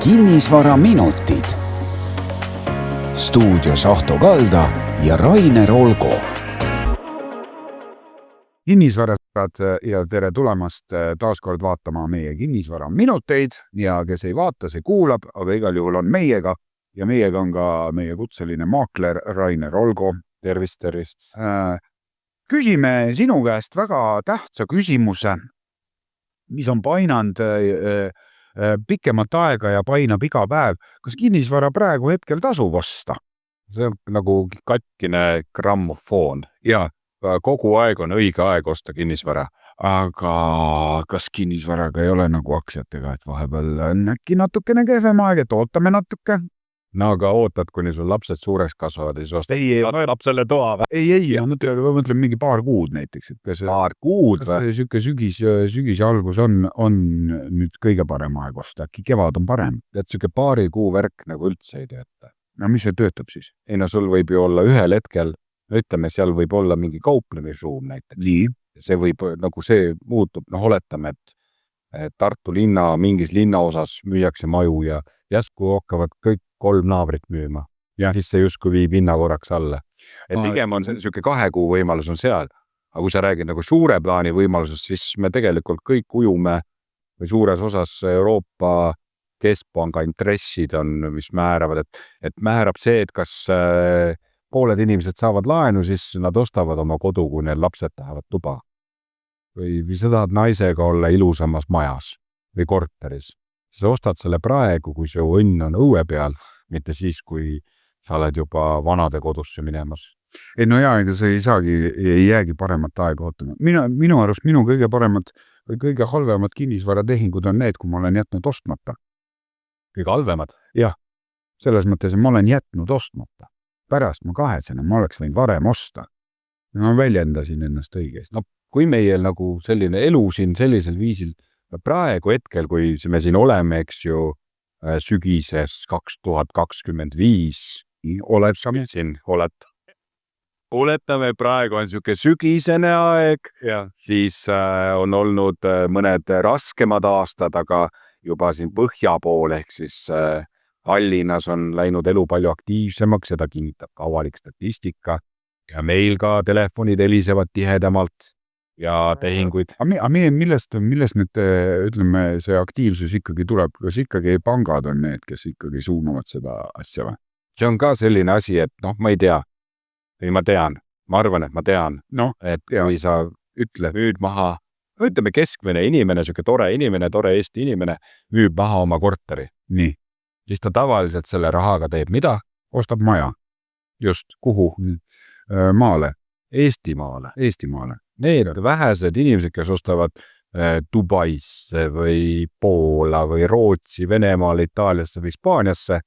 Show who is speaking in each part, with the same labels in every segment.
Speaker 1: Kinnisvaraminutid. Stuudios Ahto Kalda ja Rainer Olgo.
Speaker 2: Kinnisvarasõbrad ja tere tulemast taaskord vaatama meie kinnisvaraminuteid ja kes ei vaata, see kuulab, aga igal juhul on meiega ja meiega on ka meie kutseline maakler Rainer Olgo. Tervist. Küsime sinu käest väga tähtsa küsimuse, mis on painanud pikemat aega ja painab iga päev. Kas kinnisvara praegu hetkel tasub osta?
Speaker 3: See on nagu katkine grammofoon.
Speaker 2: Ja
Speaker 3: Kogu aeg on õige aeg osta kinnisvara.
Speaker 2: aga kas kinnisvaraga ei ole nagu aktsiatega, et vahepeal on äkki natukene kehvem aeg, et ootame natuke?
Speaker 3: No aga ootad, kuni sul lapsed suureks kasvavad ja siis ostad lapsele toa või?
Speaker 2: Ei, ma mõtlen mingi paar kuud näiteks.
Speaker 3: Paar kuud või?
Speaker 2: Süke sügis algus on nüüd kõige parem aeg osta, äkki kevad on parem.
Speaker 3: Et süke paari kuu värk nagu üldse ei tööta.
Speaker 2: No mis see töötab siis?
Speaker 3: Ei no sul võib ju olla ühel hetkel, ütleme, seal võib olla mingi kauplemisruum näiteks.
Speaker 2: Nii.
Speaker 3: See võib, nagu see muutub, oletame, et Tartu linna mingis linnaosas müüakse maju ja jäsku hakkavad kõik 3 naabrit müüma. Ja siis see justkui viib hinna korraks alla. Et pigem on süke 2 kuu võimalus on seal. Aga kui sa räägid nagu suure plaani võimalusest, siis me tegelikult kõik ujume või suures osas Euroopa keskpanga intressid on, mis määravad, et määrab see, et kas pooled inimesed saavad laenu, siis nad ostavad oma kodu, kui neil lapsed tahavad tuba. Või sa tahad naisega olla ilusamas majas või korteris. Sa ostad selle praegu, kui su õnn on õue peal, mitte siis, kui sa oled juba vanade kodusse minemas.
Speaker 2: Ei no jaa, ega sa ei jäägi paremat aega ootama. Minu arust minu kõige paremad või kõige halvemad kinnisvaratehingud on need, kui ma olen jätnud ostmata.
Speaker 3: Kõige halvemad?
Speaker 2: Jah, selles mõttes, et ma olen jätnud ostmata. Pärast ma kahetsen, ma oleks võinud varem osta. Ma väljendasin ennast õigesti.
Speaker 3: No kui meil nagu selline elu siin sellisel viisil, praegu hetkel, kui me siin oleme, eks ju, sügises 2025,
Speaker 2: oled sa
Speaker 3: siin, oletame, praegu on süke sügisene aeg, siis on olnud mõned raskemad aastad, aga juba siin põhja pool, ehk siis Tallinnas on läinud elu palju aktiivsemaks, seda kinnitab ka avalik statistika ja meil ka telefonid helisevad tihedamalt ja tehinguid.
Speaker 2: Millest nüüd, ütleme, see aktiivsus ikkagi tuleb? Kas ikkagi pangad on need, kes ikkagi suunavad seda asja või?
Speaker 3: See on ka selline asi, et ma ei tea. Või ma tean. Ma arvan, et ma tean. Et kui sa müüd maha, ütleme keskmine inimene, süke tore inimene, tore Eesti inimene, müüb maha oma korteri.
Speaker 2: Nii.
Speaker 3: Siis ta tavaliselt selle rahaga teeb mida?
Speaker 2: Ostab maja.
Speaker 3: Just. Kuhu?
Speaker 2: Maale.
Speaker 3: Eestimaale. Need vähesed inimesed, kes ostavad Dubaisse või Poola või Rootsi, Venemaale, Itaaliasse või Hispaaniasse,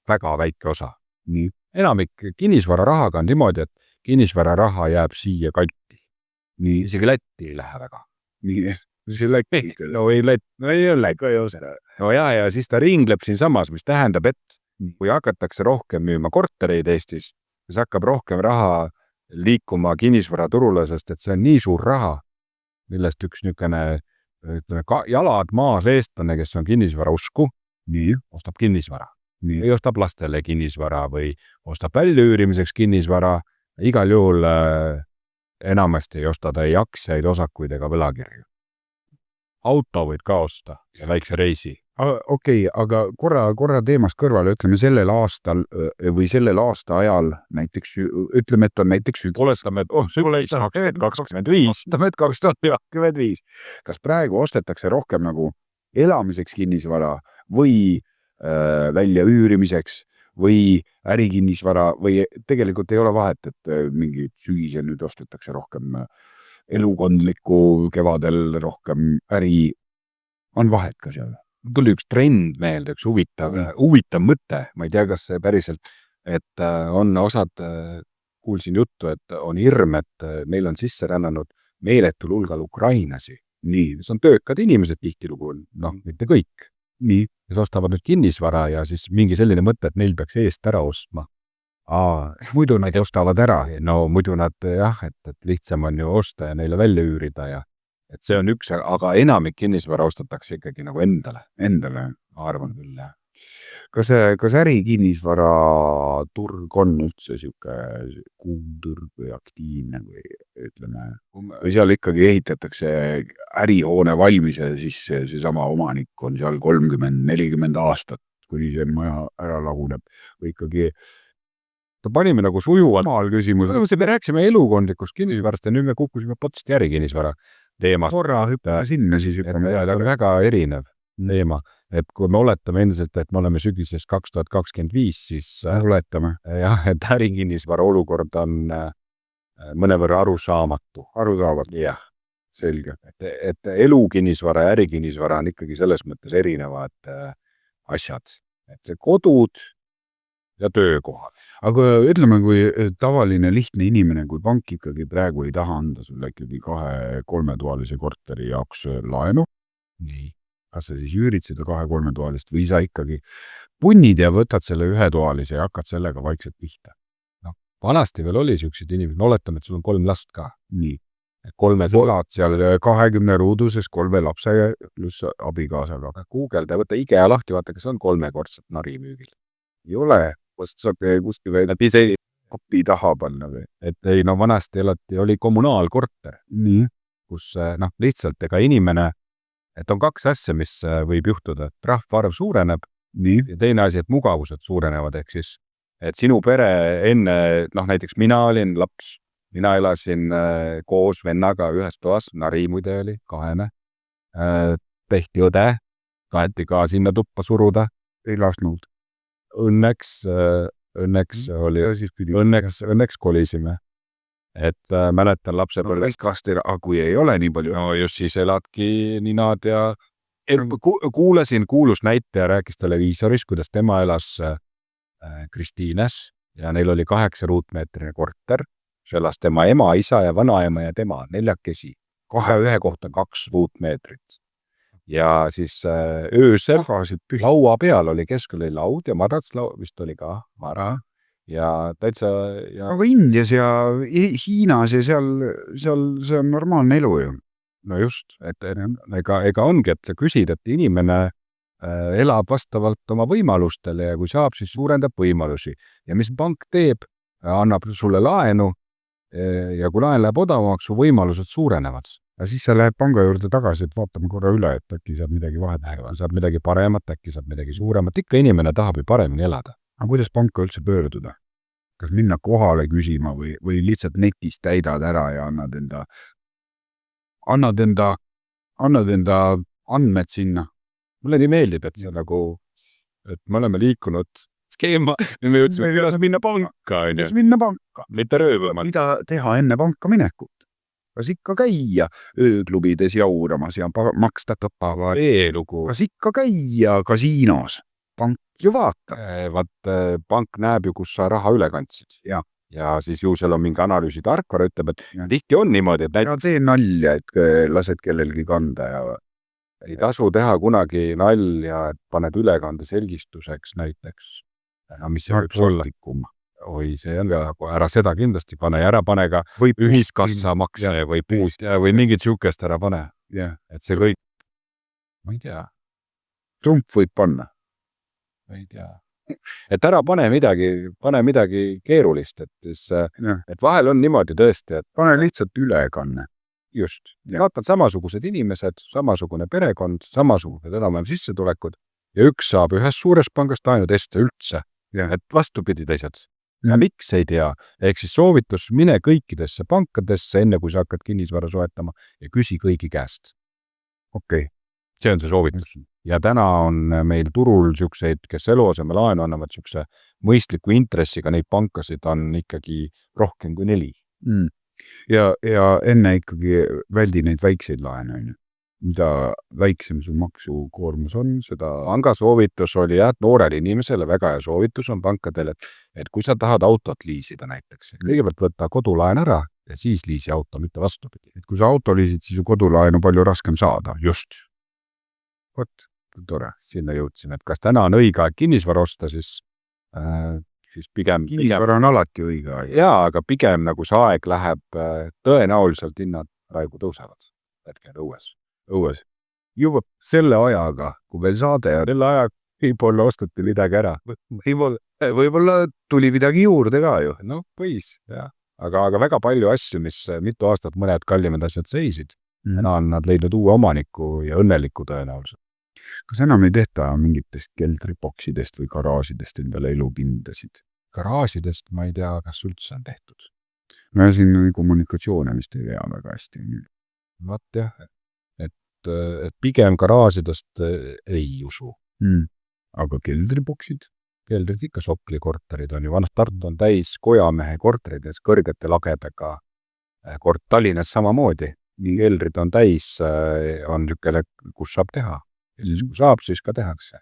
Speaker 3: väga väike osa.
Speaker 2: Nii.
Speaker 3: Enamik kinnisvara rahaga on niimoodi, et kinnisvara raha jääb siia kanti.
Speaker 2: Nii.
Speaker 3: Isegi Lätti ei lähe väga.
Speaker 2: Nii.
Speaker 3: No ja siis ta ringleb siin samas, mis tähendab, et kui hakatakse rohkem müüma kortereid Eestis, siis hakkab rohkem raha liikuma kinnisvaraturule, sest et see on nii suur raha, millest üks niisugune jalad maas eestlane, kes on kinnisvara usku, ostab kinnisvara. Või ostab lastele kinnisvara või ostab väljaüürimiseks kinnisvara. Igal juhul enamasti ei osta ta ei aktsiaid, osakuid ega võlakirju. Auto võid ka osta ja väikse reisi.
Speaker 2: Okei, aga korra teemast kõrvale, ütleme sellel aastal või sellel aasta ajal näiteks, ütleme, et on näiteks
Speaker 3: oletame, et
Speaker 2: 2025. Kas praegu ostetakse rohkem nagu elamiseks kinnisvara või välja üürimiseks või ärikinnisvara või tegelikult ei ole vahet, et mingi sügisel nüüd ostetakse rohkem elukondlikku, kevadel rohkem äri, on vahet ka seal?
Speaker 3: Tuli üks trend meelde, üks huvitav mõte, ma ei tea, kas see päriselt, et on osad, kuulsin juttu, et on hirm, et meil on sisse rännanud meeletul hulgal ukrainasi. Nii, see on töökad inimesed tihtilugu, mitte kõik.
Speaker 2: Nii.
Speaker 3: Kes ostavad nüüd kinnisvara ja siis mingi selline mõte, et neil peaks eest ära ostma.
Speaker 2: Muidu nad ostavad ära.
Speaker 3: No muidu nad et lihtsam on ju osta ja neile välja üürida ja et see on üks, aga enamik kinnisvara ostatakse ikkagi nagu endale.
Speaker 2: Endale,
Speaker 3: ma arvan küll, jah.
Speaker 2: Kas ärikinnisvara turg on üldse siuke kuumturg või aktiivne või ütleme, või seal ikkagi ehitatakse ärihoone valmis ja siis seesama omanik on seal 30-40 aastat, kuni see maja ära laguneb või ikkagi
Speaker 3: panime nagu sujuvalt.
Speaker 2: maal küsimus.
Speaker 3: Me rääkisime elukondlikust kinnisvarast ja nüüd me kukkusime potsti ärikinnisvara teemast.
Speaker 2: Korra hüppe sinna siis hüppame.
Speaker 3: Väga erinev teema, et kui me oletame endiselt, et me oleme sügises 2025, siis
Speaker 2: oletame.
Speaker 3: Jah, et ärikinnisvara olukord on mõnevõrra arusaamatu.
Speaker 2: Arusaavad.
Speaker 3: Jah.
Speaker 2: Selge.
Speaker 3: Et elukinnisvara ja ärikinnisvara on ikkagi selles mõttes erinevad asjad. Et see kodud ja töökohad.
Speaker 2: Aga ütleme, kui tavaline lihtne inimene, kui pank ikkagi praegu ei taha anda sulle ikkagi 2-3 toalise korteri jaoks laenu,
Speaker 3: nii.
Speaker 2: Kas sa siis üürid seda 2-3 toalist või sa ikkagi punnid ja võtad selle 1 toalise ja hakkad sellega vaikselt pihta?
Speaker 3: No, vanasti veel oli siuksed inimesed, oletame, et sul on 3 last ka.
Speaker 2: Nii.
Speaker 3: 3
Speaker 2: elad seal 20 ruuduses 3 lapse pluss abikaasaga.
Speaker 3: Googleda ja võtta IKEA lahti, vaata, kas on 3-kordset narimüügil.
Speaker 2: Ei ole, saab kuskil veel kapi taha panna või?
Speaker 3: Et ei, no vanasti oli kommunaalkorter,
Speaker 2: nii.
Speaker 3: Kus lihtsalt ega inimene, et on 2 asja, mis võib juhtuda, et rahvaarv suureneb
Speaker 2: nii.
Speaker 3: Ja teine asi, et mugavused suurenevad, ehk siis, et sinu pere enne, näiteks mina olin laps, mina elasin koos vennaga ühes toas, nari muide oli 2, tehti õde, taheti ka sinna tuppa suruda.
Speaker 2: Ei lasknud.
Speaker 3: Õnneks oli, õnneks kolisime. Et mäletan lapse
Speaker 2: põlve. Kui ei ole nii palju.
Speaker 3: No just siis eladki ninad ja kuulasin kuulus näitaja, rääkis televiisoris, kuidas tema elas Kristiines ja neil oli 8 ruutmeetrine korter. See elas tema ema, isa ja vanaema ja tema 4 ühe kohta 2 ruutmeetrit. Ja siis öösel laua peal oli keskel oli laud ja madratslaud vist oli ka vara. Ja täitsa... Ja...
Speaker 2: Aga Indias ja Hiinas ja seal see on normaalne elu ju.
Speaker 3: No just, et ega ongi, et sa küsid, et inimene elab vastavalt oma võimalustele ja kui saab, siis suurendab võimalusi. Ja mis pank teeb, annab sulle laenu ja kui laen läheb odavamaks, su võimalused suurenevad.
Speaker 2: Ja siis sa lähed panga juurde tagasi, et vaatame korra üle, et äkki saab midagi vahetada.
Speaker 3: Saab midagi paremat, äkki saab midagi suuremat. Ikka inimene tahab ju paremini elada.
Speaker 2: Aga kuidas panka üldse pöörduda? Kas minna kohale küsima või lihtsalt netis täidad ära ja annad enda andmed sinna?
Speaker 3: Mulle nii meeldib, et see nagu, et me oleme liikunud skeema, nüüd me jõudsime kuidas minna panka.
Speaker 2: Minna panka.
Speaker 3: Mitte röövama.
Speaker 2: Mida teha enne panka minekut? Kas ikka käia ööklubides jauramas ja maksta tõppava? Kas ikka käia kasiinos? Pank ju vaata.
Speaker 3: Pank näeb ju, kus sa raha üle kandsid. Ja siis ju seal on mingi analüüsi tarkvara, ütleb, et tihti on niimoodi, et
Speaker 2: näiteks... tee nalja, et lased kellelgi kanda ja...
Speaker 3: Ei tasu teha kunagi nalja, et paned ülekande selgistuseks näiteks. Mis see võiks olla? Oi, see on ära seda kindlasti pane ja ära pane ka ühiskassa makse või puud või mingit siukest ära pane. Et see kõik... Ma ei tea.
Speaker 2: Trump võib panna.
Speaker 3: Ma ei tea. Et ära pane midagi keerulist, et vahel on niimoodi tõesti, et
Speaker 2: pane lihtsalt ülekanne.
Speaker 3: Just. Vaatad samasugused inimesed, samasugune perekond, samasugused enam-vähem sissetulekud ja üks saab ühest suurest pangast laenu teiste üldse. Et vastupidi teised. Ja miks ei tea? Ehk siis soovitus, mine kõikidesse pankadesse, enne kui sa hakkad kinnisvara soetama ja küsi kõigi käest.
Speaker 2: Okei.
Speaker 3: See on see soovitus. Ja täna on meil turul siukseid, kes eluaseme laenu annavad siukse mõistliku intressiga, neid pankasid on ikkagi rohkem kui 4.
Speaker 2: Ja enne ikkagi väldi neid väikseid laene. Mida väiksem su maksukoormus on, seda...
Speaker 3: Panga soovitus oli noorele inimesele väga hea soovitus on pankadel, et kui sa tahad autot liisida näiteks, kõigepealt võtta kodulaen ära ja siis liisi auto, mitte vastupidi.
Speaker 2: Et kui sa auto liisid, siis kodulaenu palju raskem saada.
Speaker 3: Just.
Speaker 2: Vot, tore.
Speaker 3: Sinna jõudsime, et kas täna on õige aeg kinnisvara osta, siis pigem...
Speaker 2: Kinnisvara on alati õige aeg.
Speaker 3: Jaa, aga pigem nagu see aeg läheb, tõenäoliselt hinnad praegu tõusevad hetkel õues.
Speaker 2: Juba selle ajaga, kui veel saade ja...
Speaker 3: Selle ajaga, võib-olla ostati midagi ära.
Speaker 2: Võib-olla tuli midagi juurde ka ju.
Speaker 3: No võis, jah. Aga väga palju asju, mis mitu aastat mõned kallimad asjad seisid. Täna on nad leidnud uue omaniku ja õnneliku tõenäoliselt.
Speaker 2: Kas enam ei tehta mingitest keldriboksidest või garaažidest endale elupindasid?
Speaker 3: Garaažidest ma ei tea, kas üldse on tehtud.
Speaker 2: No ja siin kommunikatsioone vist ei vea väga hästi.
Speaker 3: Vaat jah, et pigem garaažidest ei usu.
Speaker 2: Aga keldriboksid?
Speaker 3: Keldrid ikka Sokli korterid on ju. Vanast Tartu on täis kojamehe korterides kõrgete lagedega. Tallinnas samamoodi. Keldrid on täis, on niisugune, kus saab teha. Ja siis kui saab, siis ka tehakse.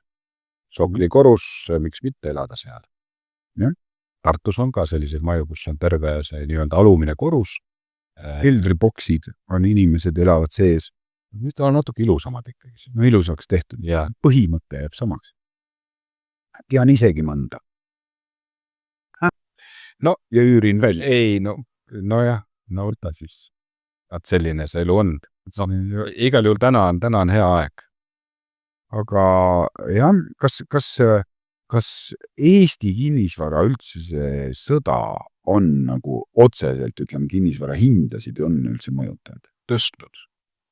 Speaker 3: Sokli korus, miks mitte elada seal.
Speaker 2: Ja?
Speaker 3: Tartus on ka selliseid maju, kus on terve see nii-öelda alumine korus.
Speaker 2: Keldriboksid on inimesed elavad sees.
Speaker 3: Nüüd on natuke ilusamad ikkagi.
Speaker 2: No ilusaks tehtud.
Speaker 3: Ja.
Speaker 2: Põhimõte jääb samaks. Äkki on isegi mõnda.
Speaker 3: No ja üürin välja. Ei, no jah, no võta siis. Et selline see elu on. Igal juhul täna on hea aeg.
Speaker 2: Aga jah, kas Eesti kinnisvara üldse see sõda on nagu otseselt, ütleme, kinnisvara hindasid on üldse mõjutanud?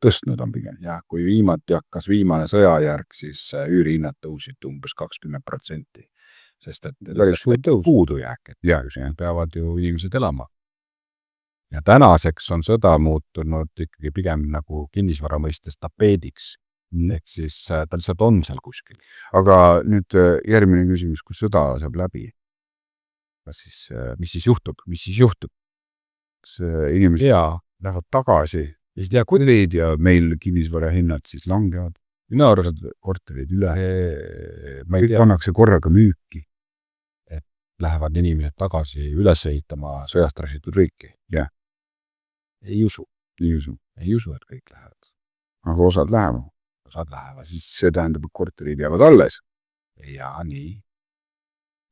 Speaker 2: Tõstnud on pigem.
Speaker 3: Ja kui viimati hakkas viimane sõjajärg, siis üürihinnad tõusid umbes 20%. Sest et puudujääk, et peavad ju inimesed elama. Ja tänaseks on sõda muutunud ikkagi pigem nagu kinnisvara mõistes tapeediks. Ehk siis ta lihtsalt on seal kuskil.
Speaker 2: Aga nüüd järgmine küsimus, kui sõda saab läbi,
Speaker 3: siis, mis siis juhtub?
Speaker 2: Inimesed lähevad tagasi, ja meil kinnisvara hinnad siis langevad.
Speaker 3: Minu arvates
Speaker 2: korterid üle.
Speaker 3: Kõik
Speaker 2: pannakse korraga müüki.
Speaker 3: Et lähevad inimesed tagasi üles ehitama sõjast rašitud riiki.
Speaker 2: Jah.
Speaker 3: Ei usu, et kõik lähevad.
Speaker 2: Aga osad lähevad. Siis see tähendab, et korterid jäävad alles.
Speaker 3: Ja nii.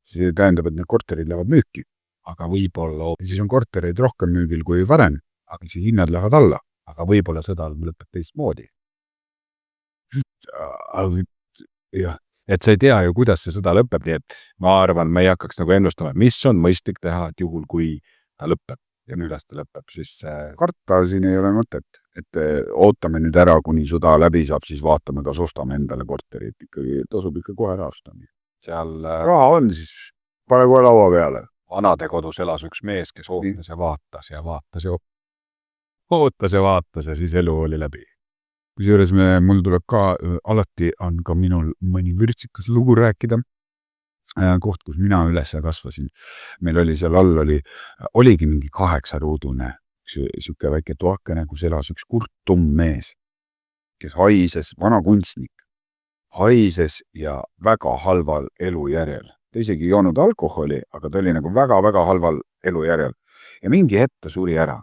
Speaker 2: See tähendab, et need korterid lähevad müüki.
Speaker 3: Aga võib-olla...
Speaker 2: Ja siis on korterid rohkem müügil kui varem. Aga siis hinnad lähevad alla.
Speaker 3: Aga võib-olla sõda lõpeb teistmoodi.
Speaker 2: Jah.
Speaker 3: Et sa ei tea ju, kuidas see sõda lõpeb, nii et ma arvan, me ei hakkaks nagu ennustama, mis on mõistlik teha, et juhul, kui ta lõpeb ja kuidas ta lõpeb, siis...
Speaker 2: Karta siin ei ole mõtet, et ootame nüüd ära, kuni sõda läbi saab, siis vaatame, kas ostame endale korterit. Tasub ikka kohe ära ostama.
Speaker 3: Seal
Speaker 2: raha on, siis pane kohe laua peale.
Speaker 3: Vanade kodus elas üks mees, kes ootas ja vaatas ja siis elu oli läbi.
Speaker 2: Kusjuures mul tuleb ka, alati on ka minul mõni vürtsikas lugu rääkida. Koht, kus mina üles kasvasin. Meil oli seal all, oligi mingi 8-ruudune, siuke väike toakene, kus elas üks kurtum mees, kes haises, vana kunstnik, haises ja väga halval elujärjel. Ta isegi ei joonud alkoholi, aga ta oli nagu väga-väga halval elujärjel. Ja mingi hetk ta suri ära.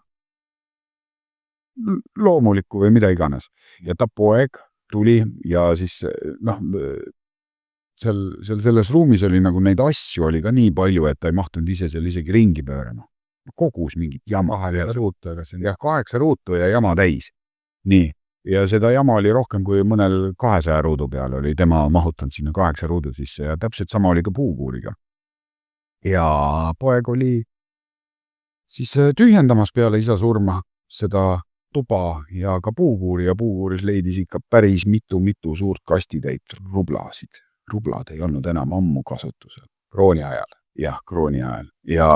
Speaker 2: Loomulikku või mida iganes. Ja ta poeg tuli ja siis, selles ruumis oli nagu neid asju oli ka nii palju, et ta ei mahtunud ise seal isegi ringi pöörama. Kogus mingit jama. 8 ruutu ja jama täis. Nii. Ja seda jama oli rohkem kui mõnel 200 ruudu peal oli tema mahutanud sinna 8 ruudu sisse ja täpselt sama oli ka puukuuriga. Ja poeg oli siis tühjendamas peale isa surma seda tuba ja ka puukuuri ja puukuuris leidis ikka päris mitu suurt kastitäit rublasid. Rublad ei olnud enam ammu kasutusel.
Speaker 3: Krooni ajal.
Speaker 2: Jah, krooni ajal. Ja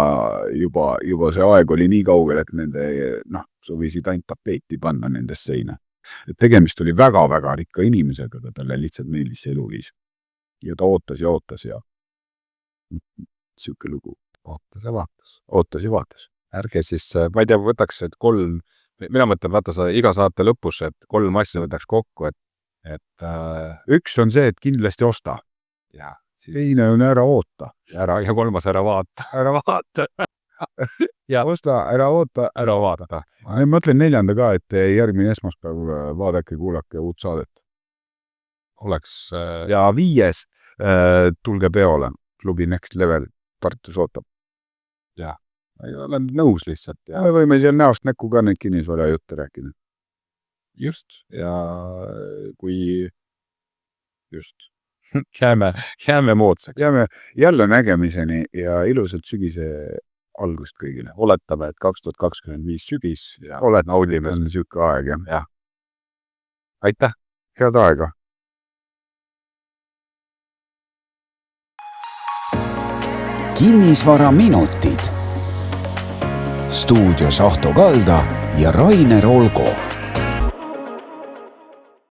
Speaker 2: juba see aeg oli nii kaugel, et nende, sobisid ainult tapeeti panna nendest seina. Et tegemist oli väga-väga rikka inimesega, aga talle lihtsalt meeldis see eluviis. Ja ta ootas ja siuke lugu.
Speaker 3: Ootas ja vaatas. Ärge siis, ma ei tea, võtaks, et 3, mina mõtlen, vaata sa iga saate lõpus, et 3 asja võtaks kokku, et
Speaker 2: üks on see, et kindlasti osta.
Speaker 3: Ja,
Speaker 2: teine on ära oota.
Speaker 3: Ja 3. ära vaata.
Speaker 2: Ära vaata.
Speaker 3: Ja
Speaker 2: osta, ära oota, ära vaata. Ma mõtlen 4. ka, et järgmine esmaspäev vaadake, kuulake uut saadet.
Speaker 3: Oleks...
Speaker 2: Ja 5. Tulge peole. Klubi Next Level Tartus ootab.
Speaker 3: Ja, olen nõus lihtsalt. Ja.
Speaker 2: Me võime seal näost näkku ka neid kinnisvara jutte rääkida.
Speaker 3: Just. Ja kui just jääme moodsaks.
Speaker 2: Jääme jälle nägemiseni ja ilusat sügise algust kõigile.
Speaker 3: Oletame, et 2025 sügis ja
Speaker 2: naudime siuke aeg.
Speaker 3: Ja. Aitäh!
Speaker 2: Head aega!
Speaker 1: Kinnisvaraminutid. Stuudios Ahto Kalda ja Rainer Olgo.